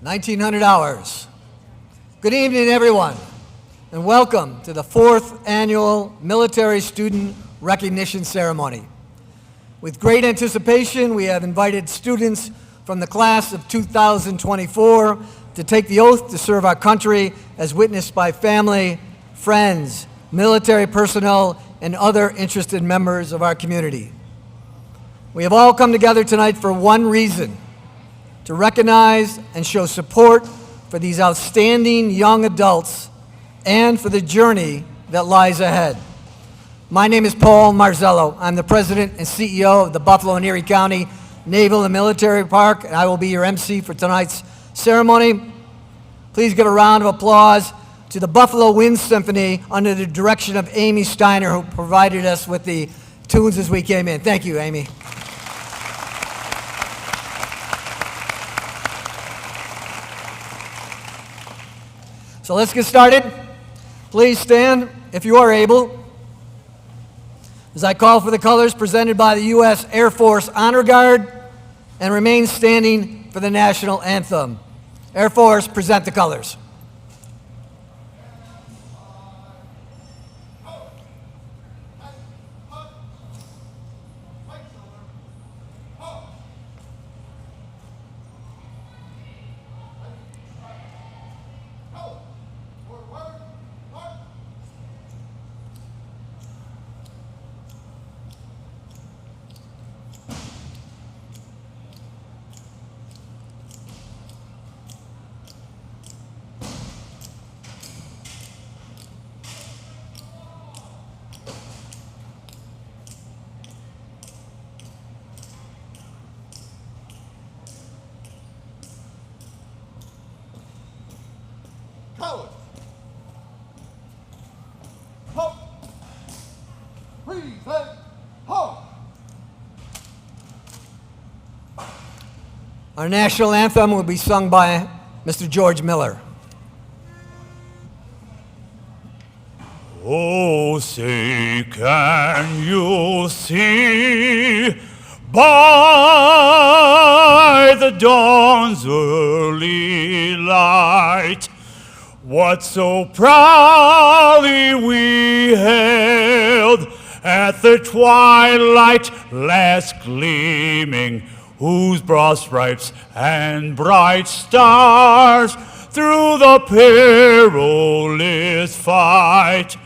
1900 hours. Good evening, everyone, and welcome to the 4th Annual Military Student Recognition Ceremony. With great anticipation, we have invited students from the class of 2024 to take the oath to serve our country as witnessed by family, friends, military personnel, and other interested members of our community. We have all come together tonight for one reason: to recognize and show support for these outstanding young adults and for the journey that lies ahead. My name is Paul Marzello. I'm the president and CEO of the Buffalo and Erie County Naval and Military Park, and I will be your MC for tonight's ceremony. Please give a round of applause to the Buffalo Wind Symphony under the direction of Amy Steiner, who provided us with the tunes as we came in. Thank you, Amy. So let's get started. Please stand if you are able as I call for the colors presented by the U.S. Air Force Honor Guard, and remain standing for the national anthem. Air Force, present the colors. Our national anthem will be sung by Mr. George Miller. Oh, say, can you see by the dawn's early light what so proudly we hailed at the twilight last gleaming, whose broad stripes and bright stars through the perilous fight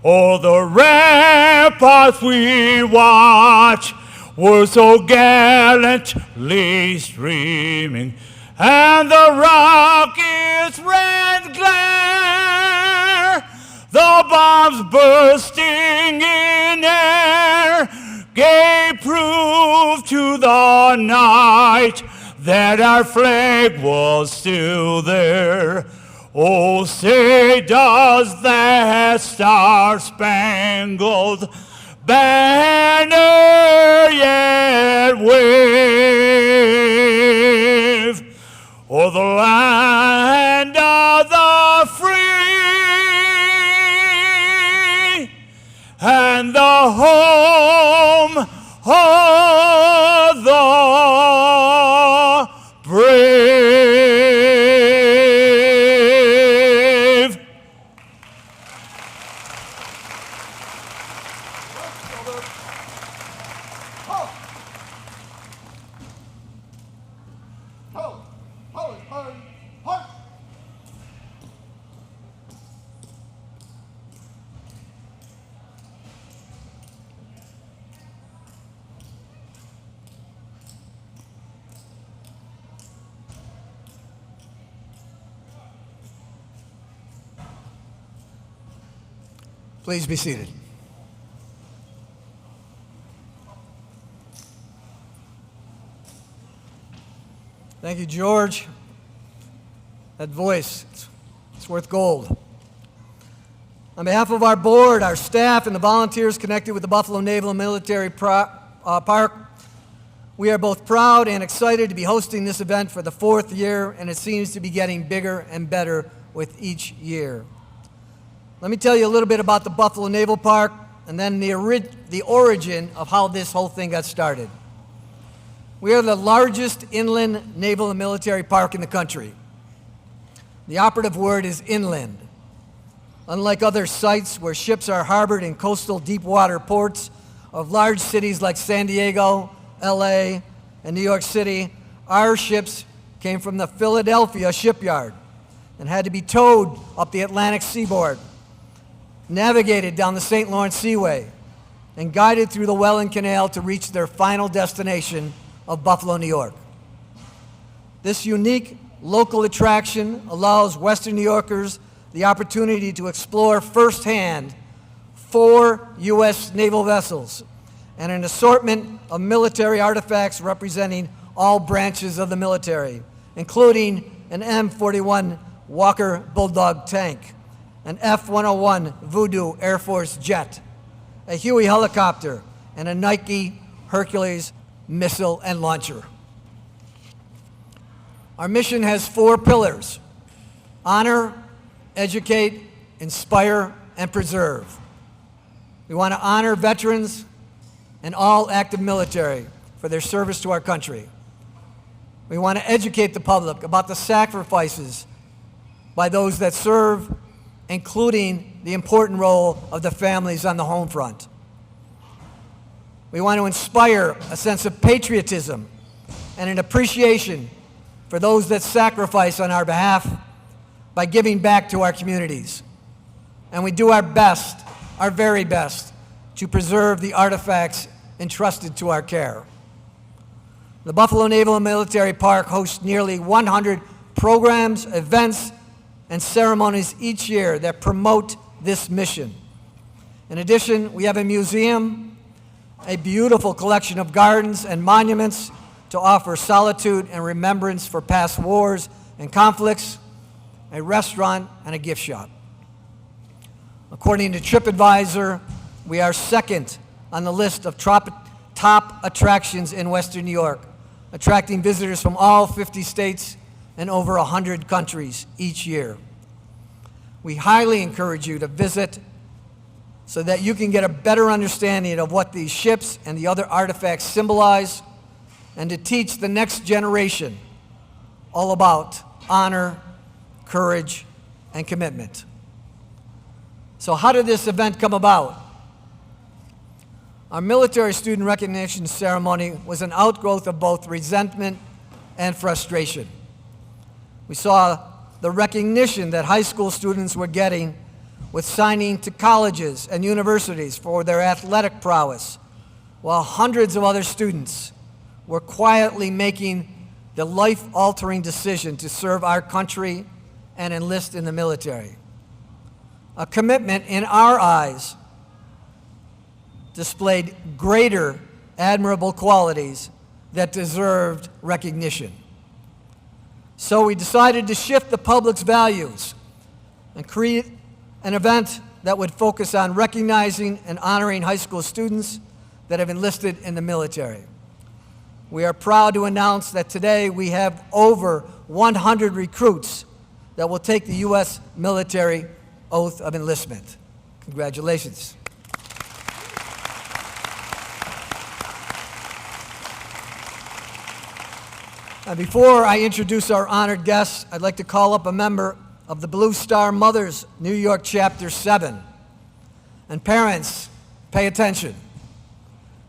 o'er the ramparts we watch were so gallantly streaming, and the rocket's red glare, the bombs bursting in air, gave proof to the night that our flag was still there. Oh, say, does that star-spangled banner yet wave o'er the land of the free and the home of the brave? Please be seated. Thank you, George. That voice, it's worth gold. On behalf of our board, our staff, and the volunteers connected with the Buffalo Naval and Military Park, we are both proud and excited to be hosting this event for the 4th year, and it seems to be getting bigger and better with each year. Let me tell you a little bit about the Buffalo Naval Park and then the origin of how this whole thing got started. We are the largest inland naval and military park in the country. The operative word is inland. Unlike other sites where ships are harbored in coastal deep water ports of large cities like San Diego, LA, and New York City, our ships came from the Philadelphia shipyard and had to be towed up the Atlantic seaboard, navigated down the St. Lawrence Seaway, and guided through the Welland Canal to reach their final destination of Buffalo, New York. This unique local attraction allows Western New Yorkers the opportunity to explore firsthand 4 U.S. naval vessels and an assortment of military artifacts representing all branches of the military, including an M41 Walker Bulldog tank, an F-101 Voodoo Air Force jet, a Huey helicopter, and a Nike Hercules missile and launcher. Our mission has 4 pillars: honor, educate, inspire, and preserve. We want to honor veterans and all active military for their service to our country. We want to educate the public about the sacrifices by those that serve, including the important role of the families on the home front. We want to inspire a sense of patriotism and an appreciation for those that sacrifice on our behalf by giving back to our communities. And we do our best, our very best, to preserve the artifacts entrusted to our care. The Buffalo Naval and Military Park hosts nearly 100 programs, events, and ceremonies each year that promote this mission. In addition, we have a museum, a beautiful collection of gardens and monuments to offer solitude and remembrance for past wars and conflicts, a restaurant, and a gift shop. According to TripAdvisor, we are second on the list of top attractions in Western New York, attracting visitors from all 50 states and over 100 countries each year. We highly encourage you to visit so that you can get a better understanding of what these ships and the other artifacts symbolize, and to teach the next generation all about honor, courage, and commitment. So how did this event come about? Our military student recognition ceremony was an outgrowth of both resentment and frustration. We saw the recognition that high school students were getting with signing to colleges and universities for their athletic prowess, while hundreds of other students were quietly making the life-altering decision to serve our country and enlist in the military. A commitment, in our eyes, displayed greater admirable qualities that deserved recognition. So we decided to shift the public's values and create an event that would focus on recognizing and honoring high school students that have enlisted in the military. We are proud to announce that today we have over 100 recruits that will take the U.S. military oath of enlistment. Congratulations. And before I introduce our honored guests, I'd like to call up a member of the Blue Star Mothers New York Chapter 7. And parents, pay attention.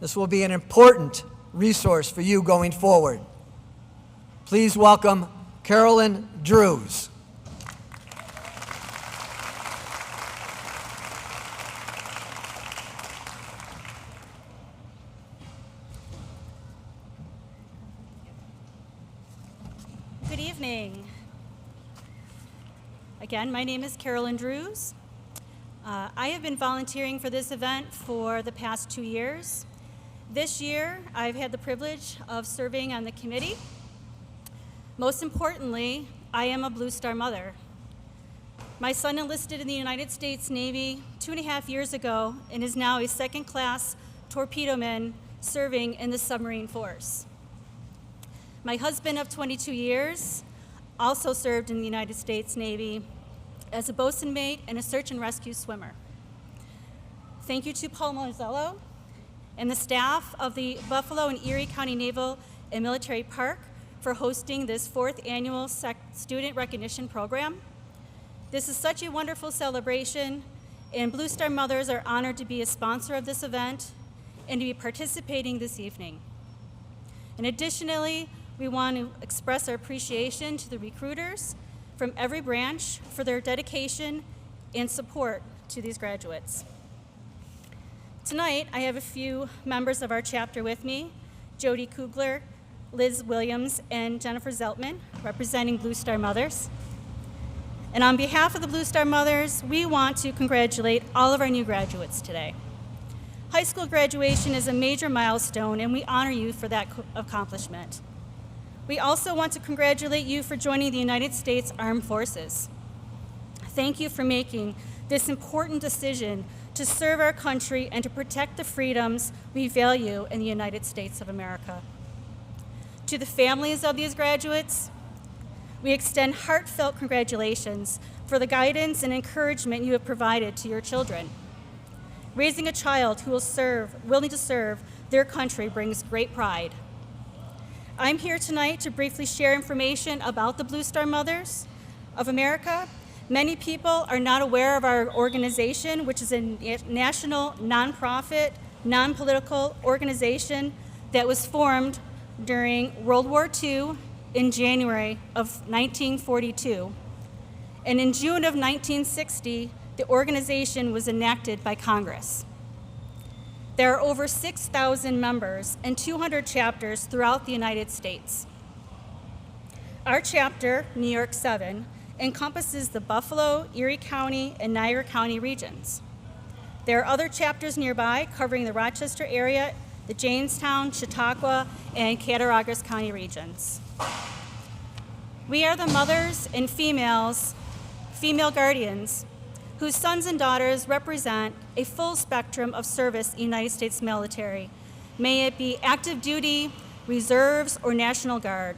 This will be an important resource for you going forward. Please welcome Carolyn Drews. Good evening. Again, my name is Carolyn Drews. I have been volunteering for this event for the past 2 years. This year, I've had the privilege of serving on the committee. Most importantly, I am a Blue Star mother. My son enlisted in the United States Navy 2.5 years ago and is now a second-class torpedoman serving in the submarine force. My husband of 22 years also served in the United States Navy as a bosun mate and a search and rescue swimmer. Thank you to Paul Marzello and the staff of the Buffalo and Erie County Naval and Military Park for hosting this 4th annual student recognition program. This is such a wonderful celebration, and Blue Star Mothers are honored to be a sponsor of this event and to be participating this evening. And additionally, we want to express our appreciation to the recruiters from every branch for their dedication and support to these graduates. Tonight, I have a few members of our chapter with me, Jody Kugler, Liz Williams, and Jennifer Zeltman, representing Blue Star Mothers. And on behalf of the Blue Star Mothers, we want to congratulate all of our new graduates today. High school graduation is a major milestone, and we honor you for that accomplishment. We also want to congratulate you for joining the United States Armed Forces. Thank you for making this important decision to serve our country and to protect the freedoms we value in the United States of America. To the families of these graduates, we extend heartfelt congratulations for the guidance and encouragement you have provided to your children. Raising a child who willing to serve their country brings great pride. I'm here tonight to briefly share information about the Blue Star Mothers of America. Many people are not aware of our organization, which is a national, nonprofit, non-political organization that was formed during World War II in January of 1942. And in June of 1960, the organization was enacted by Congress. There are over 6,000 members and 200 chapters throughout the United States. Our chapter, New York 7, encompasses the Buffalo, Erie County, and Niagara County regions. There are other chapters nearby covering the Rochester area, the Jamestown, Chautauqua, and Cattaraugus County regions. We are the mothers and female guardians whose sons and daughters represent a full spectrum of service in the United States military, may it be active duty, reserves, or National Guard.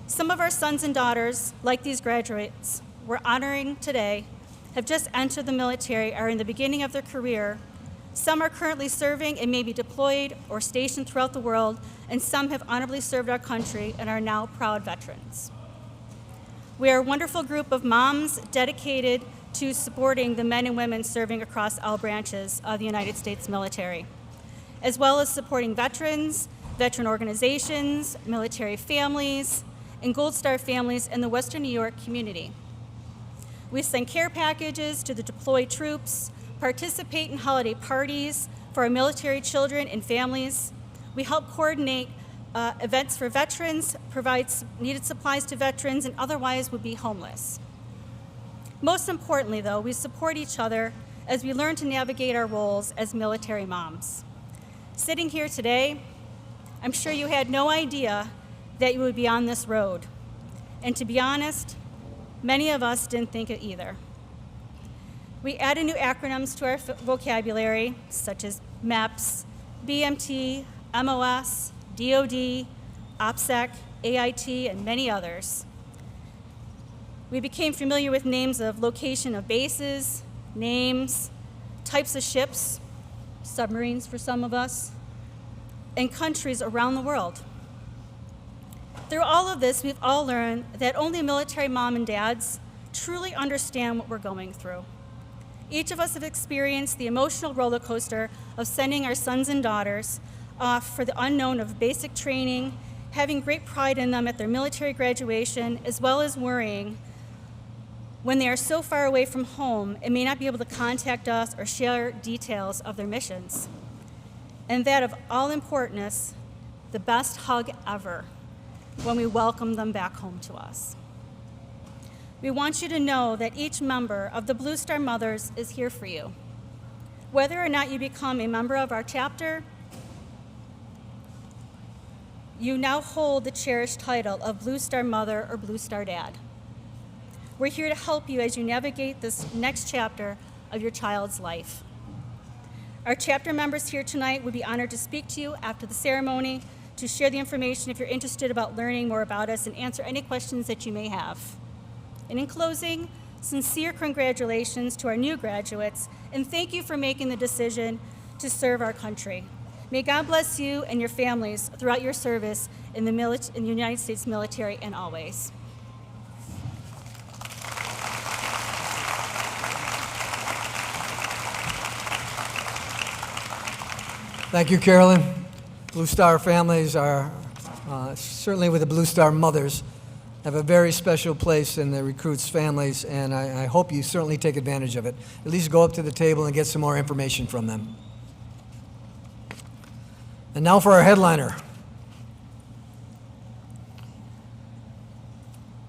Some of our sons and daughters, like these graduates we're honoring today, have just entered the military, are in the beginning of their career. Some are currently serving and may be deployed or stationed throughout the world, and some have honorably served our country and are now proud veterans. We are a wonderful group of moms dedicated to supporting the men and women serving across all branches of the United States military, as well as supporting veterans, veteran organizations, military families, and Gold Star families in the Western New York community. We send care packages to the deployed troops, participate in holiday parties for our military children and families. We help coordinate events for veterans, provide needed supplies to veterans, and otherwise would be homeless. Most importantly, though, we support each other as we learn to navigate our roles as military moms. Sitting here today, I'm sure you had no idea that you would be on this road. And to be honest, many of us didn't think it either. We added new acronyms to our vocabulary, such as MEPS, BMT, MOS, DOD, OPSEC, AIT, and many others. We became familiar with names of location of bases, names, types of ships, submarines for some of us, and countries around the world. Through all of this, we've all learned that only military mom and dads truly understand what we're going through. Each of us have experienced the emotional roller coaster of sending our sons and daughters off for the unknown of basic training, having great pride in them at their military graduation, as well as worrying when they are so far away from home and may not be able to contact us or share details of their missions. And that of all importance, the best hug ever when we welcome them back home to us. We want you to know that each member of the Blue Star Mothers is here for you. Whether or not you become a member of our chapter, you now hold the cherished title of Blue Star Mother or Blue Star Dad. We're here to help you as you navigate this next chapter of your child's life. Our chapter members here tonight would be honored to speak to you after the ceremony, to share the information if you're interested about learning more about us and answer any questions that you may have. And in closing, sincere congratulations to our new graduates, and thank you for making the decision to serve our country. May God bless you and your families throughout your service in the United States military and always. Thank you, Carolyn. Blue Star families are, certainly with the Blue Star mothers, have a very special place in the recruits' families, and I hope you certainly take advantage of it. At least go up to the table and get some more information from them. And now for our headliner.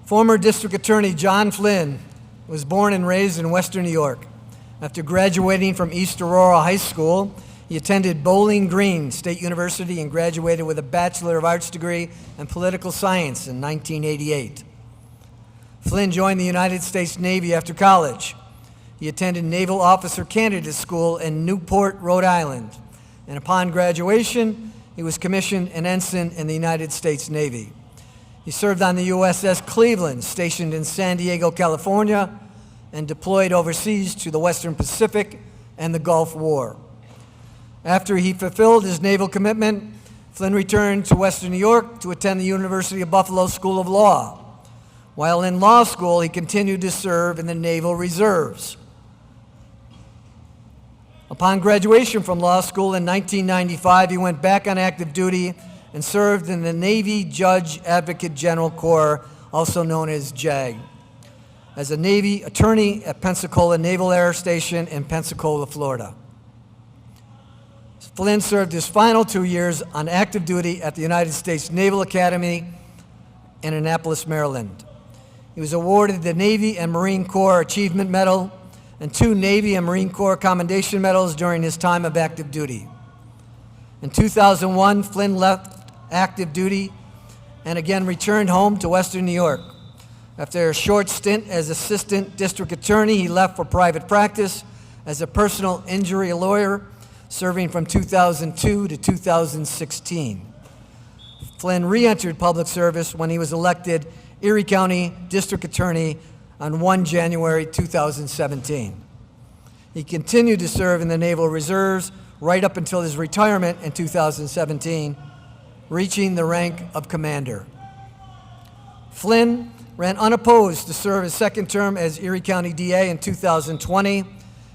Former District Attorney John Flynn was born and raised in Western New York. After graduating from East Aurora High School, he attended Bowling Green State University and graduated with a Bachelor of Arts degree in Political Science in 1988. Flynn joined the United States Navy after college. He attended Naval Officer Candidate School in Newport, Rhode Island, and upon graduation, he was commissioned an ensign in the United States Navy. He served on the USS Cleveland, stationed in San Diego, California, and deployed overseas to the Western Pacific and the Gulf War. After he fulfilled his naval commitment, Flynn returned to Western New York to attend the University of Buffalo School of Law. While in law school, he continued to serve in the Naval Reserves. Upon graduation from law school in 1995, he went back on active duty and served in the Navy Judge Advocate General Corps, also known as JAG, as a Navy attorney at Pensacola Naval Air Station in Pensacola, Florida. Flynn served his final 2 years on active duty at the United States Naval Academy in Annapolis, Maryland. He was awarded the Navy and Marine Corps Achievement Medal and 2 Navy and Marine Corps Commendation Medals during his time of active duty. In 2001, Flynn left active duty and again returned home to Western New York. After a short stint as Assistant District Attorney, he left for private practice as a personal injury lawyer, serving from 2002 to 2016. Flynn re-entered public service when he was elected Erie County District Attorney on 1 January 2017. He continued to serve in the Naval Reserves right up until his retirement in 2017, reaching the rank of commander. Flynn ran unopposed to serve his second term as Erie County DA in 2020.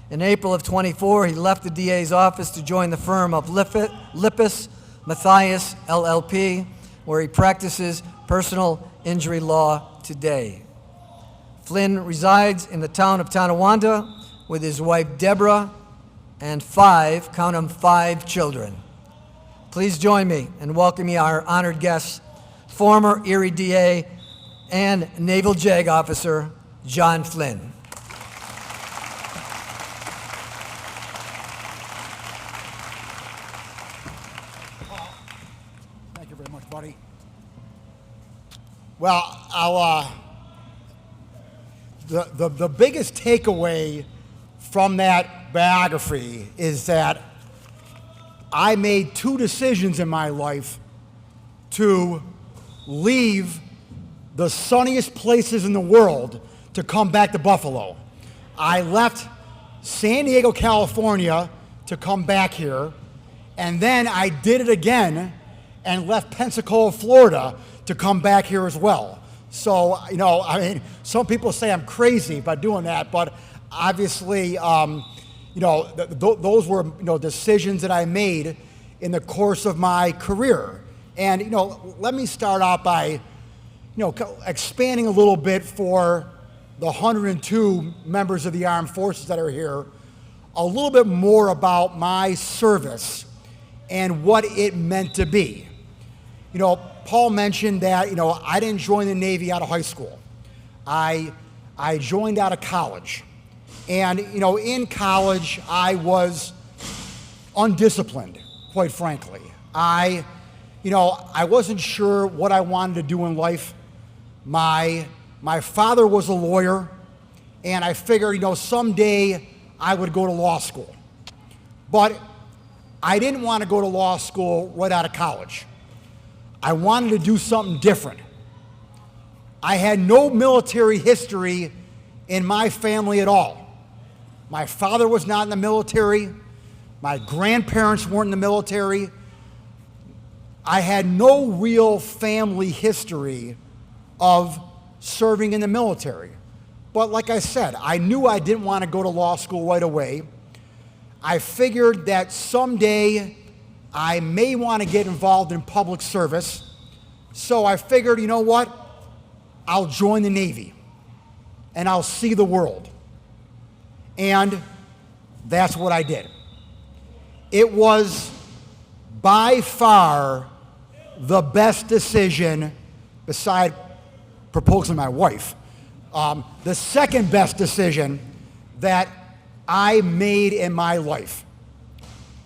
In April of 24, he left the DA's office to join the firm of Lippis Mathias LLP, where he practices personal injury law today. Flynn resides in the town of Tonawanda with his wife Deborah and 5, count them, 5 children. Please join me in welcoming our honored guest, former Erie DA and Naval JAG officer, John Flynn. Buddy. Well, the biggest takeaway from that biography is that I made 2 decisions in my life to leave the sunniest places in the world to come back to Buffalo. I left San Diego, California to come back here, and then I did it again and left Pensacola, Florida to come back here as well. So, you know, I mean, some people say I'm crazy by doing that, but obviously, you know, those were, you know, decisions that I made in the course of my career. And, you know, let me start out by, you know, expanding a little bit for the 102 members of the armed forces that are here, a little bit more about my service and what it meant to be. You know, Paul mentioned that, you know, I didn't join the Navy out of high school. I joined out of college. And, you know, in college, I was undisciplined, quite frankly. I wasn't sure what I wanted to do in life. My father was a lawyer, and I figured, you know, someday I would go to law school. But I didn't want to go to law school right out of college. I wanted to do something different. I had no military history in my family at all. My father was not in the military. My grandparents weren't in the military. I had no real family history of serving in the military. But like I said, I knew I didn't want to go to law school right away. I figured that someday I may want to get involved in public service. So I figured, you know what? I'll join the Navy and I'll see the world. And that's what I did. It was by far the best decision, beside proposing my wife, the second best decision that I made in my life.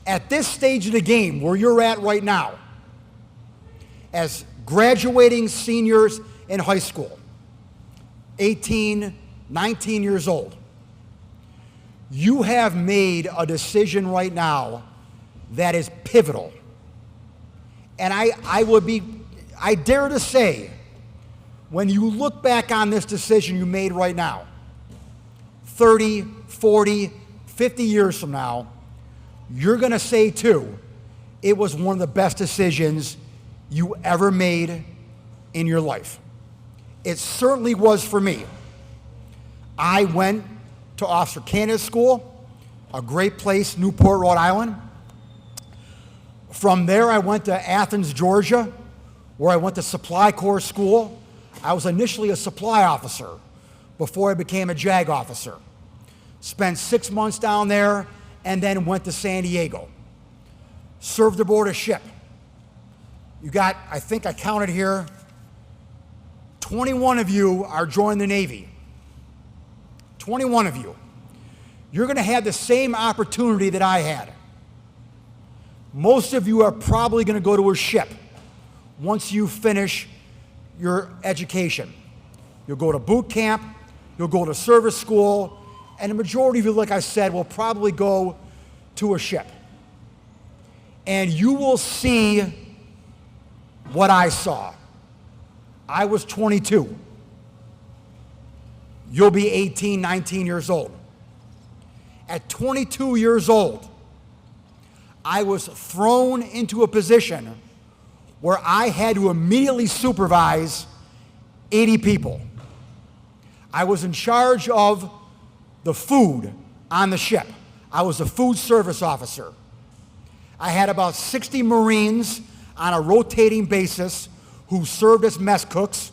At this stage of the game, where you're at right now, as graduating seniors in high school, 18, 19 years old, you have made a decision right now that is pivotal. And I dare to say, when you look back on this decision you made right now, 30, 40, 50 years from now, you're going to say too, it was one of the best decisions you ever made in your life. It certainly was for me. I went to Officer Candidate School, a great place, Newport, Rhode Island. From there, I went to Athens, Georgia, where I went to Supply Corps School. I was initially a supply officer before I became a JAG officer. Spent 6 months down there and then went to San Diego. Served aboard a ship. You got, I think I counted here, 21 of you are joining the Navy. 21 of you. You're going to have the same opportunity that I had. Most of you are probably going to go to a ship once you finish your education. You'll go to boot camp, you'll go to service school, and the majority of you, like I said, will probably go to a ship. And you will see what I saw. I was 22. You'll be 18, 19 years old. At 22 years old, I was thrown into a position where I had to immediately supervise 80 people. I was in charge of the food on the ship. I was a food service officer. I had about 60 Marines on a rotating basis who served as mess cooks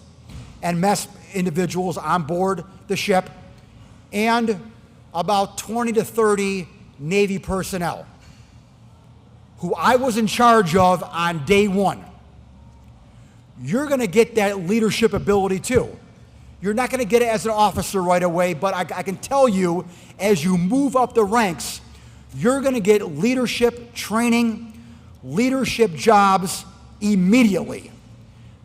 and mess individuals on board the ship, and about 20 to 30 Navy personnel who I was in charge of on day one. You're going to get that leadership ability too. You're not going to get it as an officer right away, but I can tell you, as you move up the ranks, you're going to get leadership training, leadership jobs immediately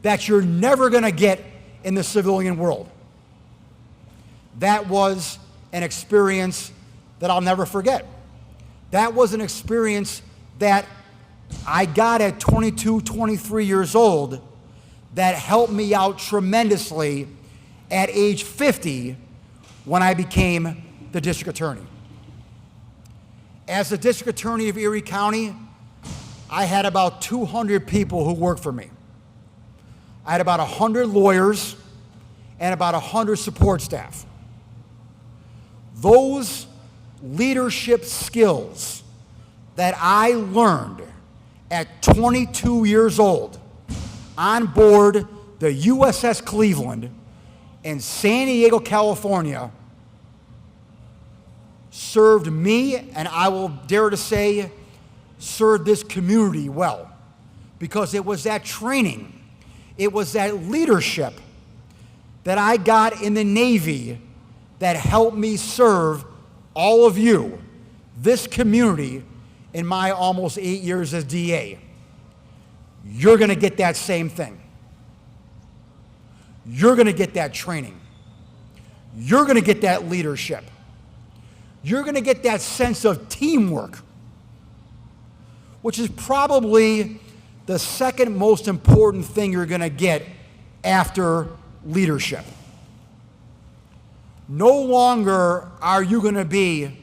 that you're never going to get in the civilian world. That was an experience that I'll never forget. That was an experience that I got at 22, 23 years old that helped me out tremendously at age 50 when I became the district attorney. As the district attorney of Erie County, I had about 200 people who worked for me. I had about 100 lawyers and about 100 support staff. Those leadership skills that I learned at 22 years old on board the USS Cleveland in San Diego, California, served me, and I will dare to say, served this community well. Because it was that training, it was that leadership that I got in the Navy that helped me serve all of you, this community, in my almost 8 years as DA. You're going to get that same thing. You're going to get that training. You're going to get that leadership. You're going to get that sense of teamwork, which is probably the second most important thing you're going to get after leadership. No longer are you going to be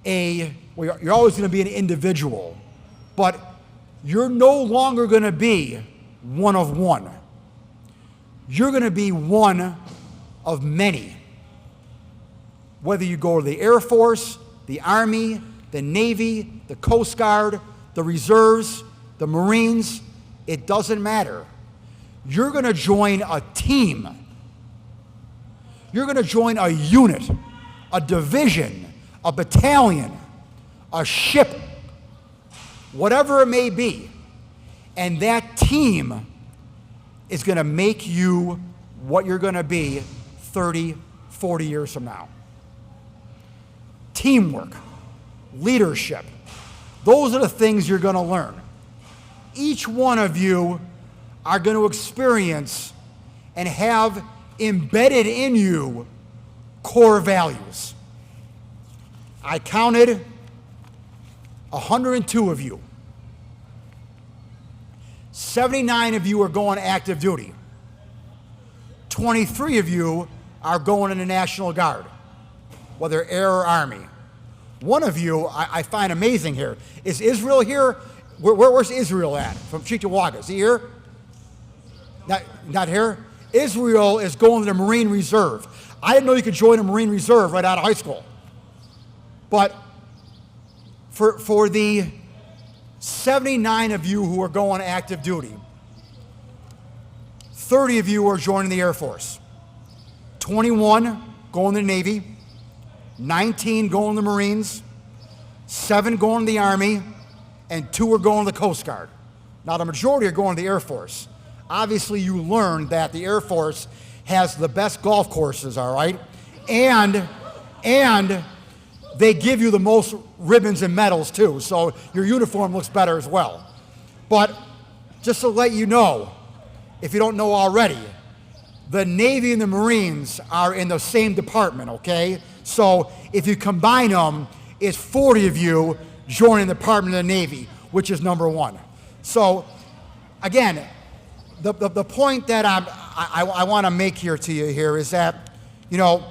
you're always going to be an individual, but you're no longer going to be one of one. You're going to be one of many. Whether you go to the Air Force, the Army, the Navy, the Coast Guard, the reserves, the Marines, it doesn't matter. You're going to join a team. You're going to join a unit, a division, a battalion, a ship, whatever it may be. And that team is going to make you what you're going to be 30, 40 years from now. Teamwork, leadership, those are the things you're going to learn. Each one of you are going to experience and have embedded in you core values. I counted 102 of you. 79 of you are going active duty. 23 of you are going in the National Guard, whether Air or Army. One of you I find amazing here. Is Israel here? Where's Israel at? From Cheektowaga. Is he here? Not here? Israel is going to the Marine Reserve. I didn't know you could join the Marine Reserve right out of high school. But for the 79 of you who are going active duty, 30 of you are joining the Air Force. 21 going to the Navy. 19 going to the Marines. 7 going to the Army. And 2 are going to the Coast Guard. Now, the majority are going to the Air Force. Obviously, you learned that the Air Force has the best golf courses, all right? And they give you the most ribbons and medals, too, so your uniform looks better as well. But just to let you know, if you don't know already, the Navy and the Marines are in the same department, okay? So if you combine them, it's 40 of you joining the Department of the Navy, which is number 1. So, again, the point that I want to make here to you here is that, you know,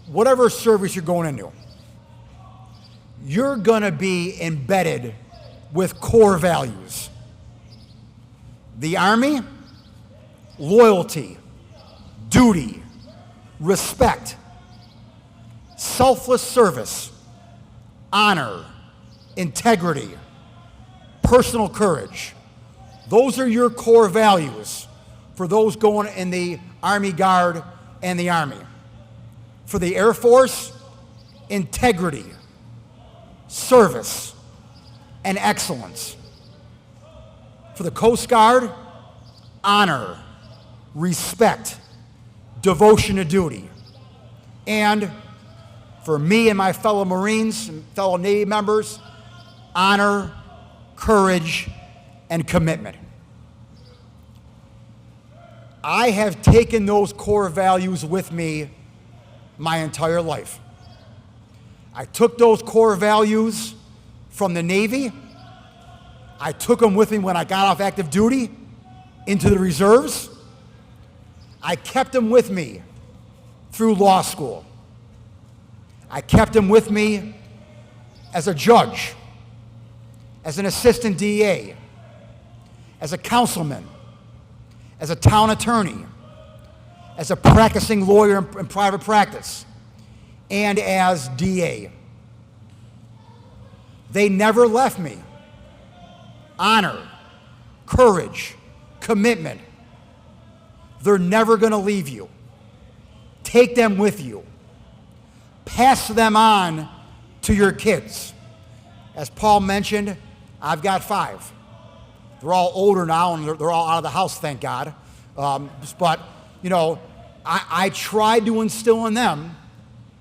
whatever service you're going into, you're going to be embedded with core values. The Army, loyalty, duty, respect, selfless service, honor, integrity, personal courage. Those are your core values for those going in the Army Guard and the Army. For the Air Force, integrity, service, and excellence. For the Coast Guard, honor, respect, devotion to duty. And for me and my fellow Marines and fellow Navy members, honor, courage, and commitment. I have taken those core values with me my entire life. I took those core values from the Navy. I took them with me when I got off active duty into the reserves. I kept them with me through law school. I kept them with me as a judge, as an assistant DA, as a councilman, as a town attorney, as a practicing lawyer in private practice, and as DA. They never left me. Honor, courage, commitment. They're never going to leave you. Take them with you. Pass them on to your kids. As Paul mentioned, I've got 5. They're all older now, and they're all out of the house, thank God. But, you know, I tried to instill in them,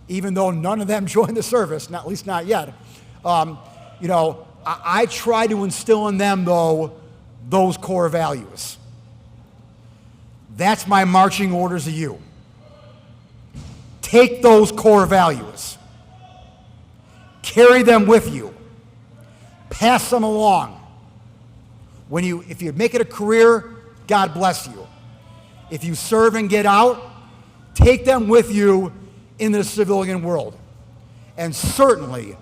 even though none of them joined the service, at least not yet. You know, I tried to instill in them, though, those core values. That's my marching orders to you. Take those core values. Carry them with you. Pass them along. If you make it a career, God bless you. If you serve and get out, take them with you in the civilian world. And certainly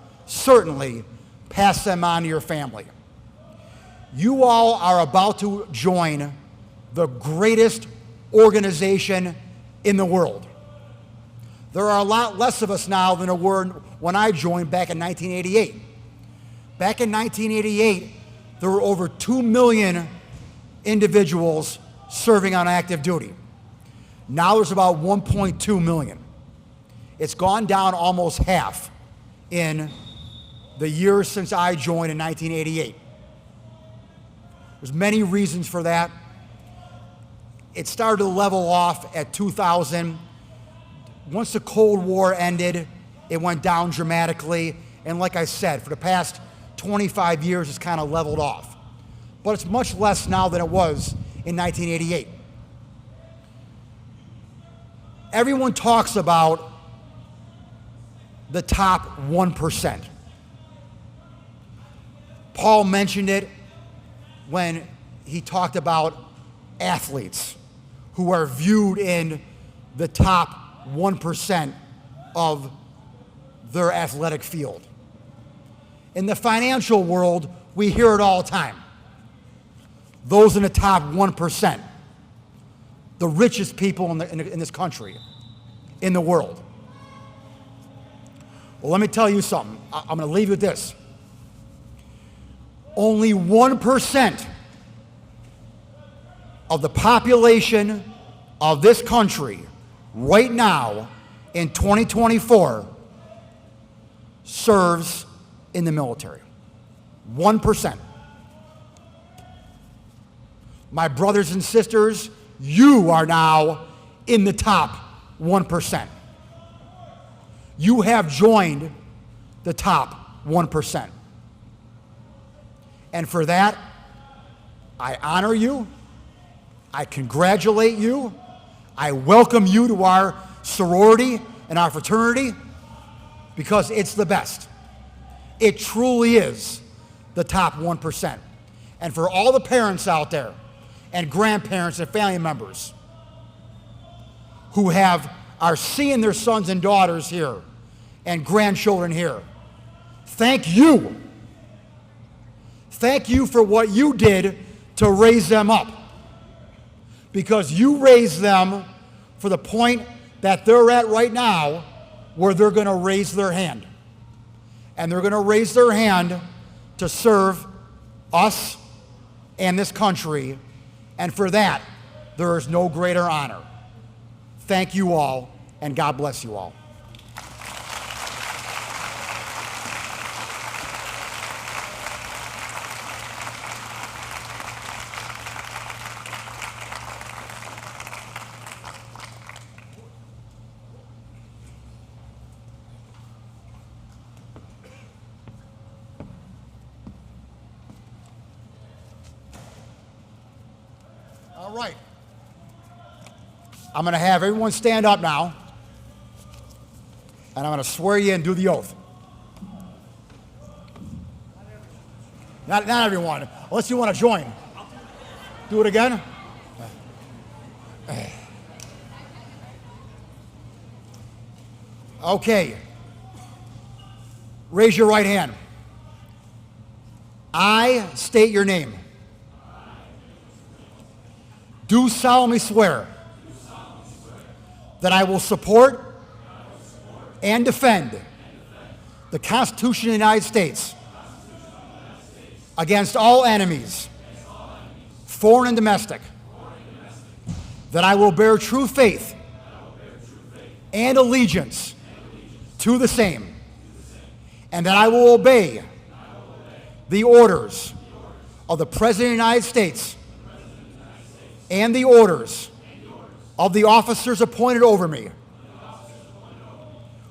pass them on to your family. You all are about to join the greatest organization in the world. There are a lot less of us now than there were when I joined back in 1988. Back in 1988, there were over 2 million individuals serving on active duty. Now there's about 1.2 million. It's gone down almost half in the years since I joined in 1988. There's many reasons for that. It started to level off at 2000. Once the Cold War ended, it went down dramatically. And like I said, for the past 25 years, it's kind of leveled off. But it's much less now than it was in 1988. Everyone talks about the top 1%. Paul mentioned it when he talked about athletes who are viewed in the top 1% of their athletic field. In the financial world, we hear it all the time. Those in the top 1%, the richest people in this country, in the world. Well, let me tell you something. I'm going to leave you with this. Only 1% of the population of this country right now in 2024 serves in the military. 1%. My brothers and sisters, you are now in the top 1%. You have joined the top 1%. And for that, I honor you, I congratulate you, I welcome you to our sorority and our fraternity, because it's the best. It truly is the top 1%. And for all the parents out there, and grandparents and family members who are seeing their sons and daughters here and grandchildren here, thank you. Thank you for what you did to raise them up, because you raised them for the point that they're at right now, where they're going to raise their hand. And they're going to raise their hand to serve us and this country. And for that, there is no greater honor. Thank you all, and God bless you all. All right. I'm going to have everyone stand up now, and I'm going to swear you and do the oath. Not everyone, unless you want to join. Do it again. Okay. Raise your right hand. I state your name. Do solemnly swear that I will support and defend the Constitution of the United States against all enemies, foreign and domestic, that I will bear true faith and allegiance to the same, and that I will obey the orders of the President of the United States and the orders of the officers appointed over me,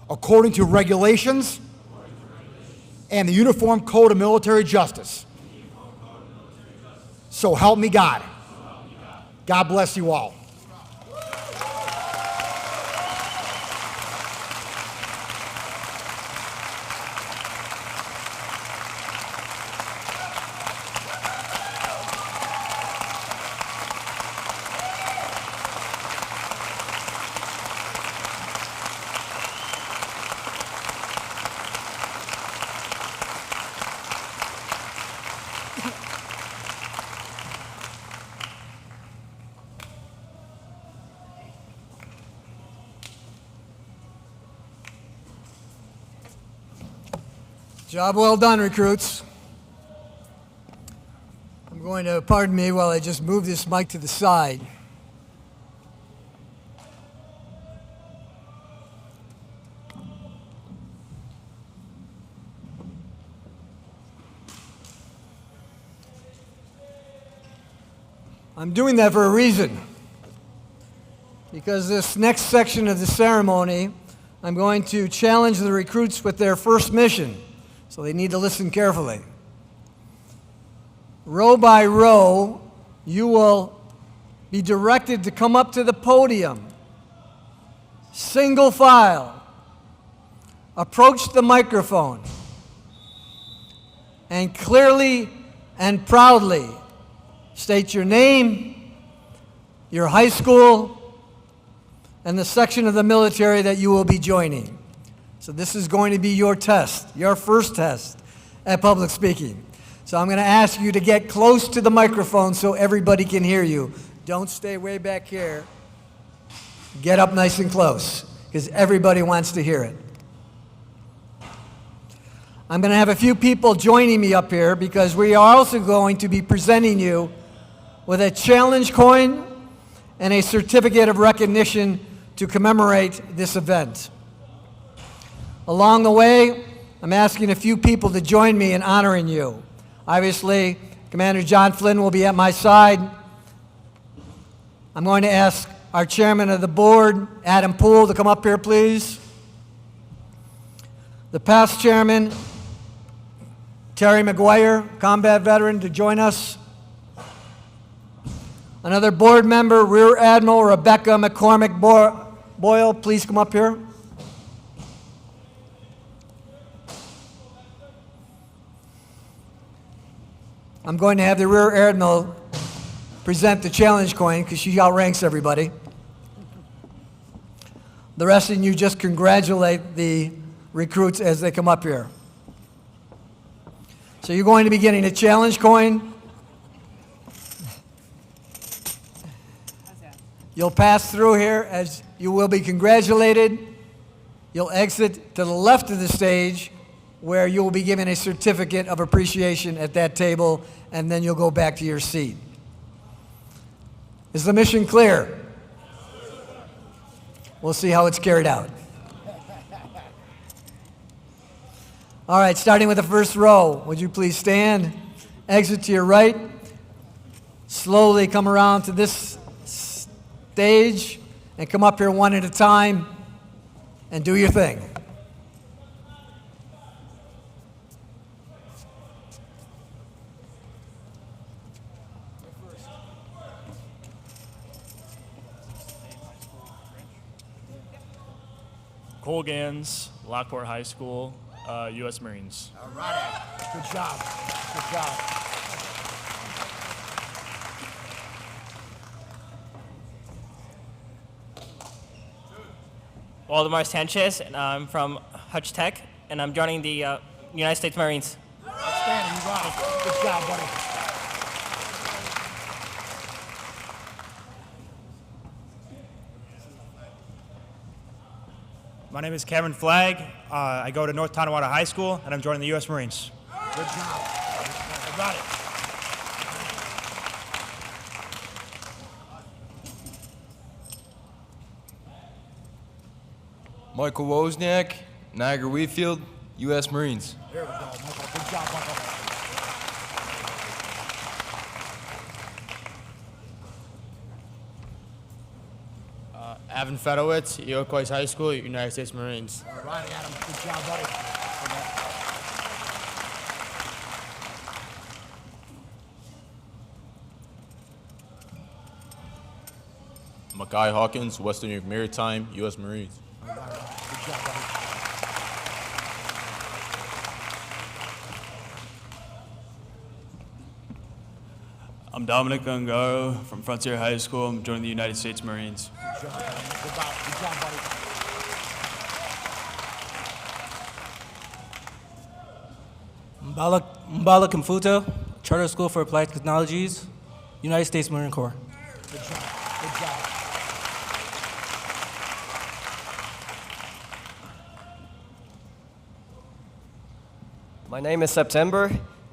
according to regulations and the Uniform Code of Military Justice. So help me God. God bless you all. Job well done, recruits. going to pardon me while I just move this mic to the side. I'm doing that for a reason. Because this next section of the ceremony, I'm going to challenge the recruits with their first mission. So they need to listen carefully. Row by row, you will be directed to come up to the podium. Single file. Approach the microphone. And clearly and proudly state your name, your high school, and the section of the military that you will be joining. So this is going to be your test, your first test at public speaking. So I'm going to ask you to get close to the microphone so everybody can hear you. Don't stay way back here. Get up nice and close, because everybody wants to hear it. I'm going to have a few people joining me up here because we are also going to be presenting you with a challenge coin and a certificate of recognition to commemorate this event. Along the way, I'm asking a few people to join me in honoring you. Obviously, Commander John Flynn will be at my side. I'm going to ask our chairman of the board, Adam Poole, to come up here, please. The past chairman, Terry McGuire, combat veteran, to join us. Another board member, Rear Admiral Rebecca McCormick Boyle, please come up here. I'm going to have the Rear Admiral present the challenge coin because she outranks everybody. The rest of you just congratulate the recruits as they come up here. So you're going to be getting a challenge coin. You'll pass through here as you will be congratulated. You'll exit to the left of the stage where you will be given a certificate of appreciation at that table, and then you'll go back to your seat. Is the mission clear? We'll see how it's carried out. All right, starting with the first row, would you please stand? Exit to your right. Slowly come around to this stage and come up here one at a time and do your thing. Colgans, Lockport High School, U.S. Marines. All right. Good job. Good job. Waldemar Sanchez, and I'm from Hutch Tech, and I'm joining the United States Marines. Outstanding. You got it. Good job, buddy. My name is Cameron Flagg. I go to North Tonawanda High School, and I'm joining the U.S. Marines. Good job. I got it. Michael Wozniak, Niagara Wheatfield, U.S. Marines. There we go, Michael. Good job, Michael. Evan Fedowitz, Iroquois High School, United States Marines. All right, Adam. Good job, buddy. Mackay Hawkins, Western New York Maritime, U.S. Marines. All right. Good job, buddy. I'm Dominic Ungaro from Frontier High School. I'm joining the United States Marines. Good job, buddy. Good job, buddy. Mbala Kimfuta, Charter School for Applied Technologies, United States Marine Corps. Good job. Good job. My name is September,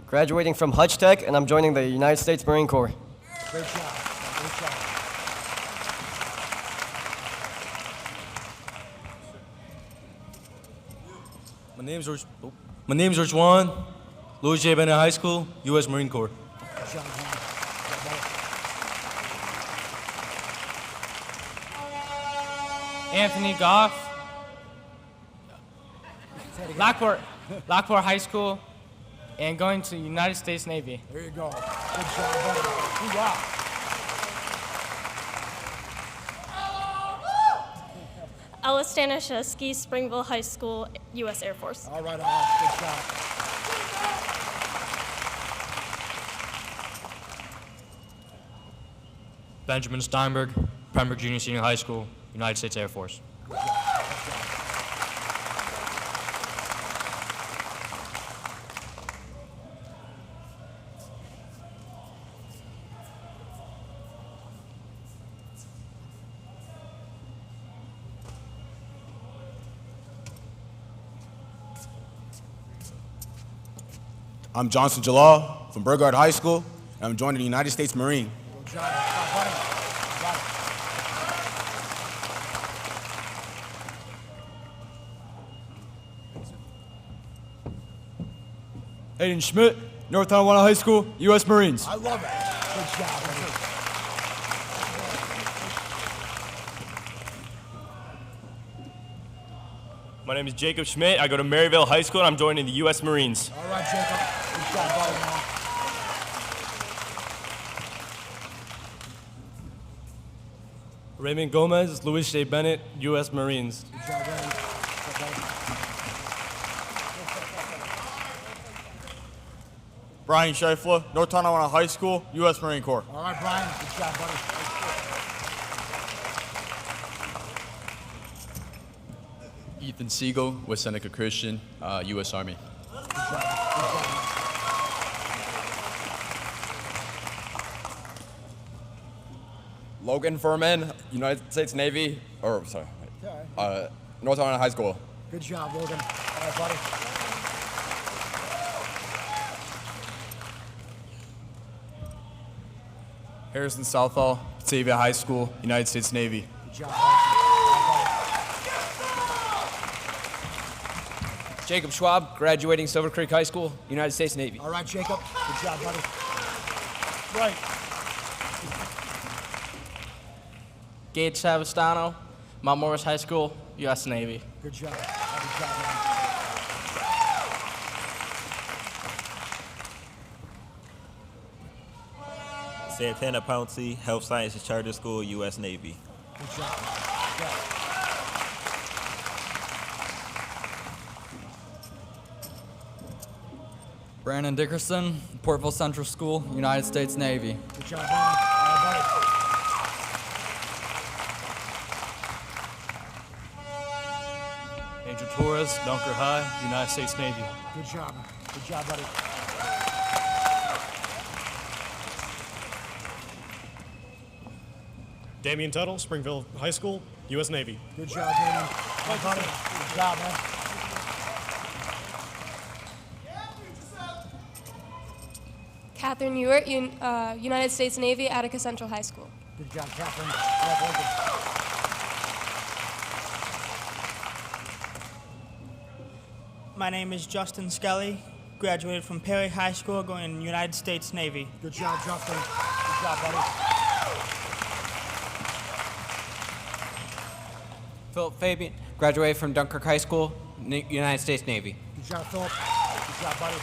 graduating from Hutch Tech, and I'm joining the United States Marine Corps. Great job. Great job. My name's Juan, Louis J. Bennett High School, U.S. Marine Corps. Good job, man. Anthony Goff, Lockport High School, and going to United States Navy. There you go. Good job, buddy. Hoorah. Ella Stanishevsky, Springville High School, U.S. Air Force. All right, good job. Benjamin Steinberg, Pembroke Junior Senior High School, United States Air Force. I'm Johnson Jalal from Burgard High School, and I'm joining the United States Marine. Good job, buddy. Hayden Schmidt, North Tonawanda High School, U.S. Marines. I love it. Good job, buddy. My name is Jacob Schmidt. I go to Maryville High School, and I'm joining the U.S. Marines. All right, Jacob. Good job, buddy, man. Raymond Gomez, Louis J. Bennett, U.S. Marines. Good job, buddy. Good job, buddy. Brian Scheifler, North Tonawanda High School, U.S. Marine Corps. All right, Brian. Good job, buddy. Ethan Siegel, West Seneca Christian, U.S. Army. Good job. Good job. Logan Furman, United States Navy, North Carolina High School. Good job, Logan. All right, buddy. Harrison Southall, Batavia High School, United States Navy. Good job, Harrison. Jacob Schwab, graduating Silver Creek High School, United States Navy. All right, Jacob. Good job, buddy. Right. Gage Savastano, Mount Morris High School, U.S. Navy. Good job. Good job, man. Santana Pouncey, Health Sciences Charter School, U.S. Navy. Good job. Good job. Brandon Dickerson, Portville Central School, United States Navy. Good job, Brandon. All right, buddy. Angel Torres, Dunker High, United States Navy. Good job. Good job, buddy. Damian Tuttle, Springville High School, U.S. Navy. Good job, Damian. All right, buddy. Good job, man. Catherine Ewart, United States Navy, Attica Central High School. Good job, Catherine. Congratulations. My name is Justin Skelly, graduated from Perry High School, going to United States Navy. Good job, Justin. Good job, buddy. Philip Fabian, graduated from Dunkirk High School, United States Navy. Good job, Philip. Good job, buddy.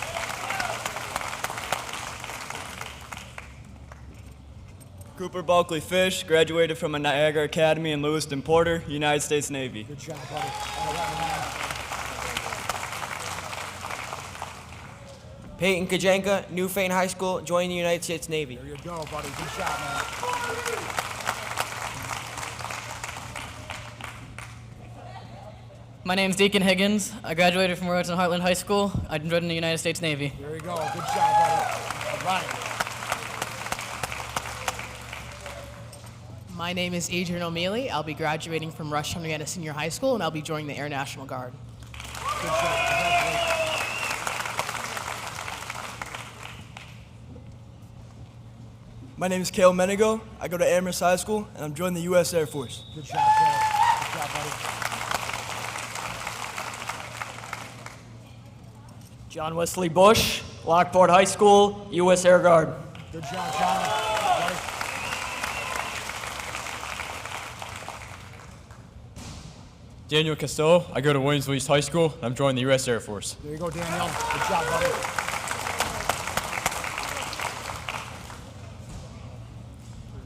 Cooper Bulkley Fish, graduated from Niagara Academy in Lewiston Porter, United States Navy. Good job, buddy. All right, man. Peyton Kajenka, Newfane High School, joining the United States Navy. There you go, buddy. Good job, man. My name's Deacon Higgins. I graduated from Royalton Heartland High School. I joined in the United States Navy. There you go. Good job, buddy. All right. My name is Adrian O'Mealy. I'll be graduating from Rush Henrietta Senior High School, and I'll be joining the Air National Guard. Good job. Congratulations. My name is Kale Menigo. I go to Amherst High School, and I'm joining the U.S. Air Force. Good job, Kale. Good job, buddy. John Wesley Bush, Lockport High School, U.S. Air Guard. Good job, John. Buddy. Daniel Castillo. I go to Williamsville East High School, and I'm joining the U.S. Air Force. There you go, Daniel. Good job, buddy.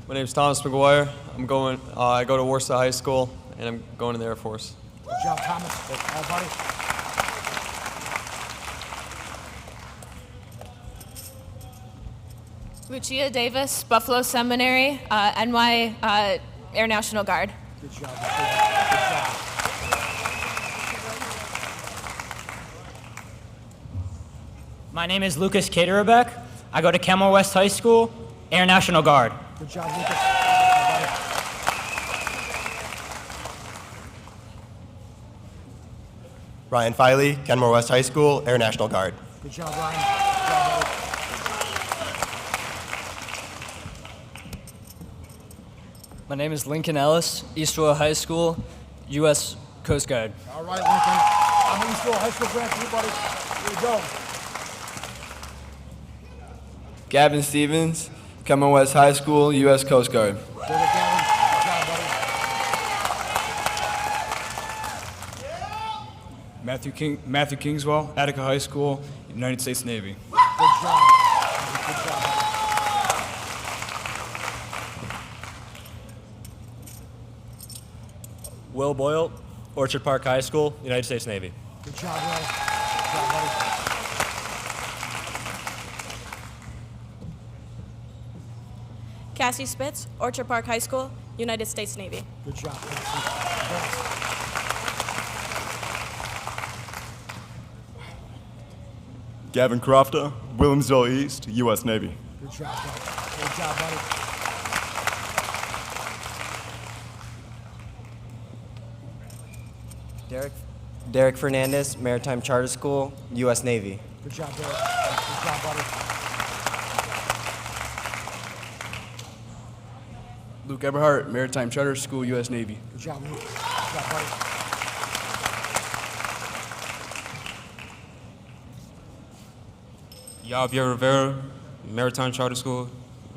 My name is Thomas McGuire. I go to Warsaw High School, and I'm going to the Air Force. Good job, Thomas. All buddy. Lucia Davis, Buffalo Seminary, NY Air National Guard. Good job. Good job. My name is Lucas Caterbeck. I go to Camel West High School, Air National Guard. Good job, Lucas. All buddy. Ryan Filey, Kenmore West High School, Air National Guard. Good job, Ryan. Good job, buddy. My name is Lincoln Ellis, Eastville High School, U.S. Coast Guard. All right, Lincoln. I'm in Eastville High School grant for you, buddy. Here we go. Gavin Stevens, Kenmore West High School, U.S. Coast Guard. There we go, Gavin. Good job, buddy. Matthew Kingswell, Attica High School, United States Navy. Good job. Good job. Will Boyle, Orchard Park High School, United States Navy. Good job, Will. Good job, buddy. Cassie Spitz, Orchard Park High School, United States Navy. Good job, Cassie. Gavin Crofter, Williamsville East, U.S. Navy. Good job, buddy. Good job, buddy. Derek Fernandez, Maritime Charter School, U.S. Navy. Good job, Derek. Good job, buddy. Luke Eberhardt, Maritime Charter School, U.S. Navy. Good job, Luke. Good job, buddy. Javier Rivera, Maritime Charter School,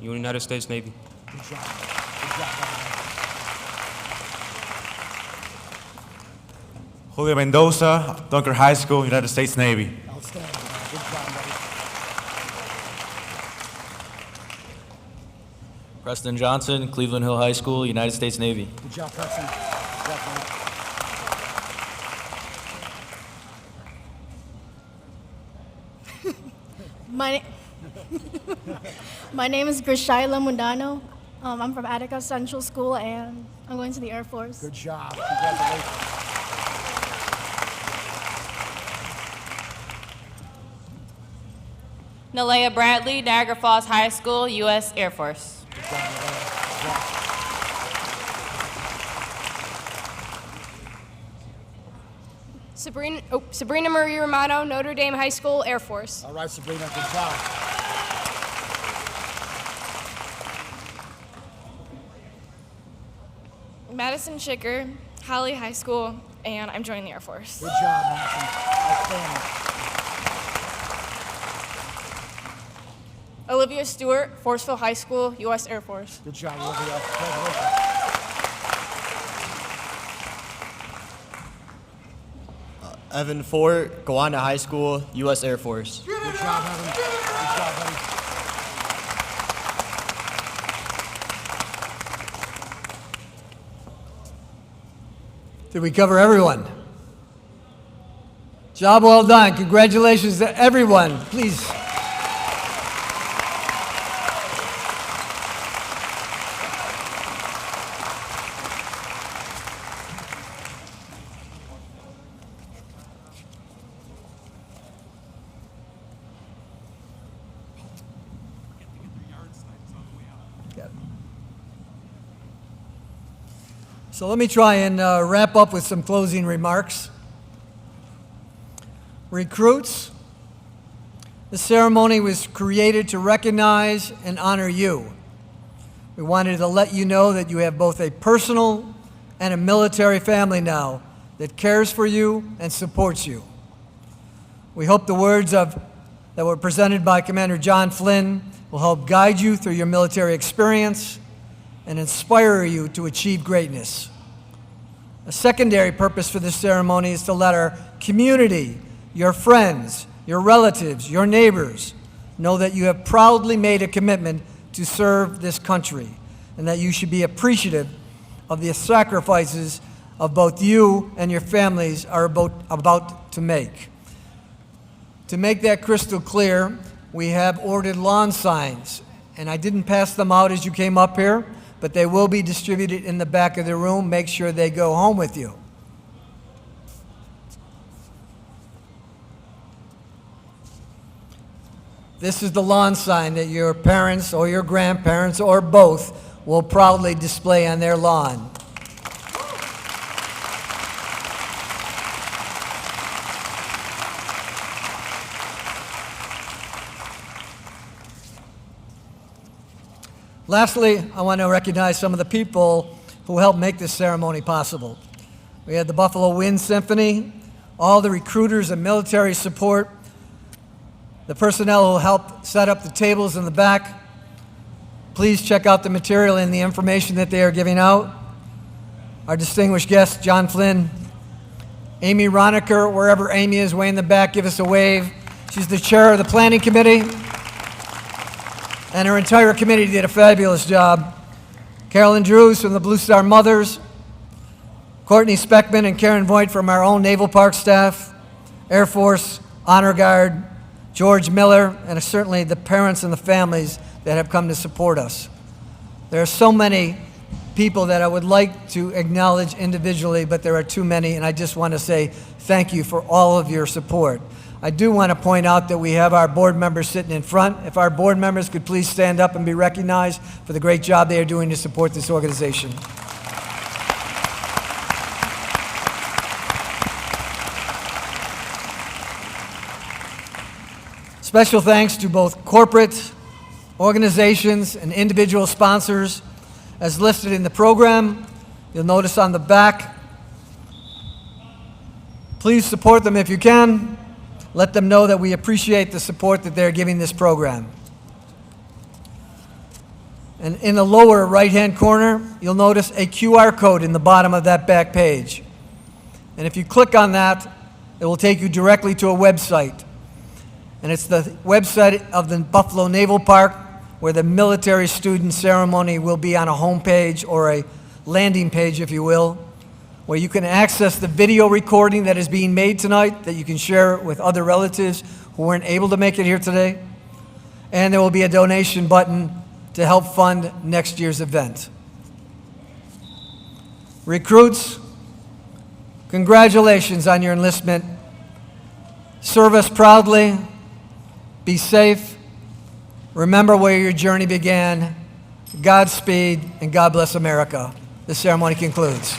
United States Navy. Good job. Good job, buddy. Julio Mendoza, Dunker High School, United States Navy. Outstanding. Good job, buddy. Preston Johnson, Cleveland Hill High School, United States Navy. Good job, Preston. Good job, buddy. My name is Grishaila Mundano. I'm from Attica Central School, and I'm going to the Air Force. Good job. Congratulations. Nalea Bradley, Niagara Falls High School, U.S. Air Force. Good job, Nalea. Good job. Sabrina Marie Romano, Notre Dame High School, Air Force. All right, Sabrina, good job. Madison Schicker, Holly High School, and I'm joining the Air Force. Good job, Madison. Outstanding. Olivia Stewart, Forestville High School, U.S. Air Force. Good job, Olivia. Congratulations. Evan Fort, Gowana High School, U.S. Air Force. Good job, Evan. Good job, buddy. Did we cover everyone? Job well done. Congratulations to everyone. Please. So let me try and wrap up with some closing remarks. Recruits, the ceremony was created to recognize and honor you, We wanted to let you know that you have both a personal and a military family now that cares for you and supports you. We hope the words that were presented by Commander John Flynn will help guide you through your military experience and inspire you to achieve greatness. A secondary purpose for this ceremony is to let our community, your friends, your relatives, your neighbors know that you have proudly made a commitment to serve this country and that you should be appreciative of the sacrifices of both you and your families are about to make. To make that crystal clear, we have ordered lawn signs, and I didn't pass them out as you came up here, but they will be distributed in the back of the room. Make sure they go home with you. This is the lawn sign that your parents or your grandparents or both will proudly display on their lawn. Lastly, I want to recognize some of the people who helped make this ceremony possible. We had the Buffalo Wind Symphony, all the recruiters and military support, the personnel who helped set up the tables in the back. Please check out the material and the information that they are giving out. Our distinguished guest, John Flynn. Amy Roniker, wherever Amy is, way in the back, give us a wave. She's the chair of the planning committee. And her entire committee did a fabulous job. Carolyn Drews from the Blue Star Mothers, Courtney Speckman and Karen Voigt from our own Naval Park staff, Air Force, Honor Guard, George Miller, and certainly the parents and the families that have come to support us. There are so many people that I would like to acknowledge individually, but there are too many, and I just want to say thank you for all of your support. I do want to point out that we have our board members sitting in front. If our board members could please stand up and be recognized for the great job they are doing to support this organization. Special thanks to both corporate organizations and individual sponsors as listed in the program. You'll notice on the back. Please support them if you can. Let them know that we appreciate the support that they're giving this program. And in the lower right-hand corner, you'll notice a QR code in the bottom of that back page. And if you click on that, it will take you directly to a website. And it's the website of the Buffalo Naval Park, where the military student ceremony will be on a home page or a landing page, if you will, where you can access the video recording that is being made tonight that you can share with other relatives who weren't able to make it here today. And there will be a donation button to help fund next year's event. Recruits, congratulations on your enlistment. Serve us proudly. Be safe. Remember where your journey began. Godspeed, and God bless America. The ceremony concludes.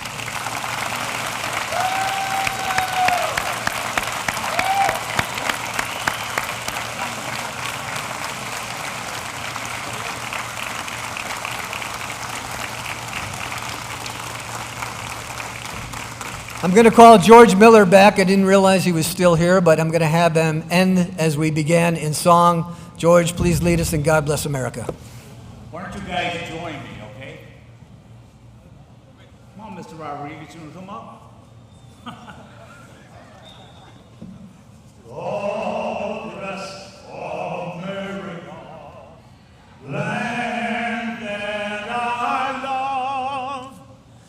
I'm going to call George Miller back. I didn't realize he was still here, but I'm going to have them end as we began in song. George, please lead us in God Bless America. Why don't you guys join me, okay? Come on, Mr. Rodriguez, you want to come up? God bless America, land that I love.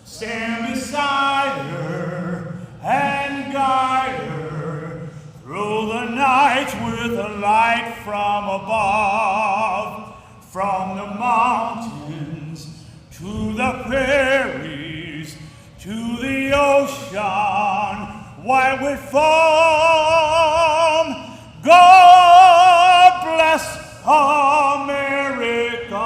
Stand beside her and guide her through the night with a light from above. From the mountains to the prairies to the ocean white with foam. God bless America,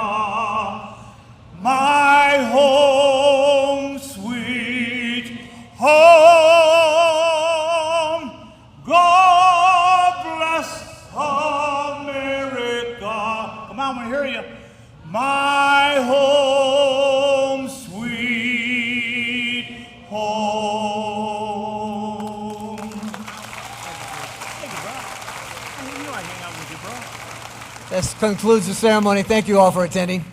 my home, sweet home. God bless America. Come on, I want to hear you. My home. This concludes the ceremony. Thank you all for attending.